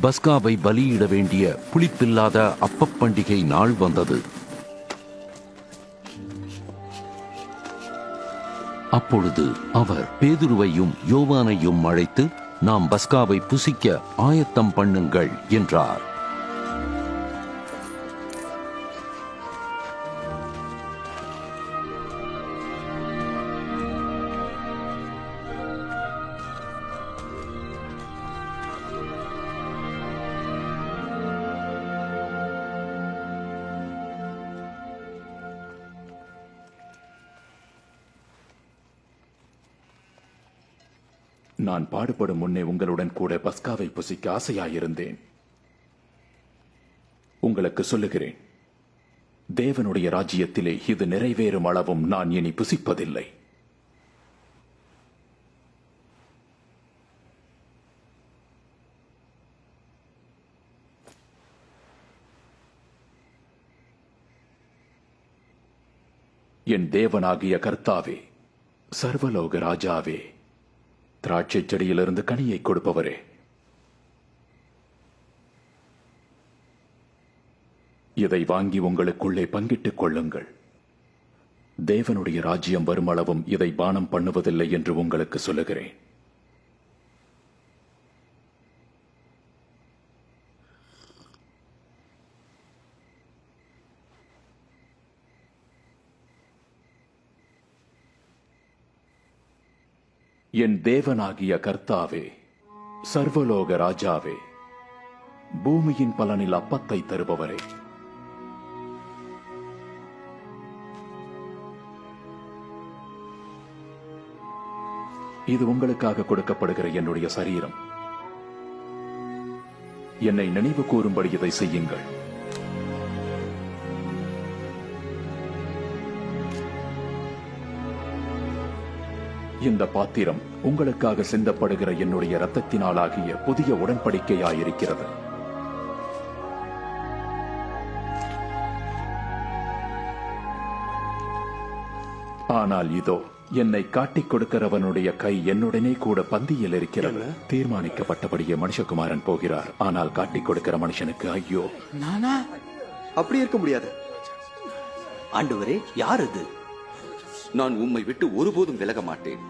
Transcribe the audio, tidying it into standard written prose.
பஸ்காவை பலியிட வேண்டிய புளிப்பில்லாத அப்பப்பண்டிகை நாள் வந்தது. அப்பொழுது அவர் பேதுருவையும் யோவானையும் அழைத்து, நாம் பஸ்காவை புசிக்க ஆயத்தம் பண்ணுங்கள் என்றார். நான் பாடுபடும் முன்னே உங்களுடன் கூட பஸ்காவை புசிக்க ஆசையாயிருந்தேன். உங்களுக்கு சொல்லுகிறேன், தேவனுடைய ராஜ்யத்திலே இது நிறைவேறும் அளவும் நான் இனி புசிப்பதில்லை. என் தேவனாகிய கர்த்தாவே, சர்வலோக ராஜாவே, திராட்சை செடியிலிருந்து கனியை கொடுப்பவரே, இதை வாங்கி உங்களுக்குள்ளே பங்கிட்டுக் கொள்ளுங்கள். தேவனுடைய ராஜ்யம் வருமளவும் இதை பானம் பண்ணுவதில்லை என்று உங்களுக்கு சொல்லுகிறேன். என் தேவனாகிய கர்த்தாவே, சர்வலோக ராஜாவே, பூமியின் பலனில் அப்பத்தை தருபவரே, இது உங்களுக்காக கொடுக்கப்படுகிற என்னுடைய சரீரம். என்னை நினைவு கூறும்படி இதை செய்யுங்கள். இந்த பாத்திரம் உங்களுக்காக சிந்தப்படுகிற என்னுடைய இரத்தத்தினாலாகிய புதிய உடன்படிக்கையாயிருக்கிறது. ஆனால் இதோ, என்னை காட்டிக் கொடுக்கிறவனுடைய கை என்னுடனே கூட பந்தியில் இருக்கிறது. தீர்மானிக்கப்பட்டபடியே மனுஷகுமாரன் போகிறார். ஆனால் காட்டிக் கொடுக்கிற மனுஷனுக்கு ஐயோ. நானா? அப்படி இருக்க முடியாது. ஆண்டவரே, யார் இது? நான் உம்மை விட்டு ஒருபோதும் விலக மாட்டேன்.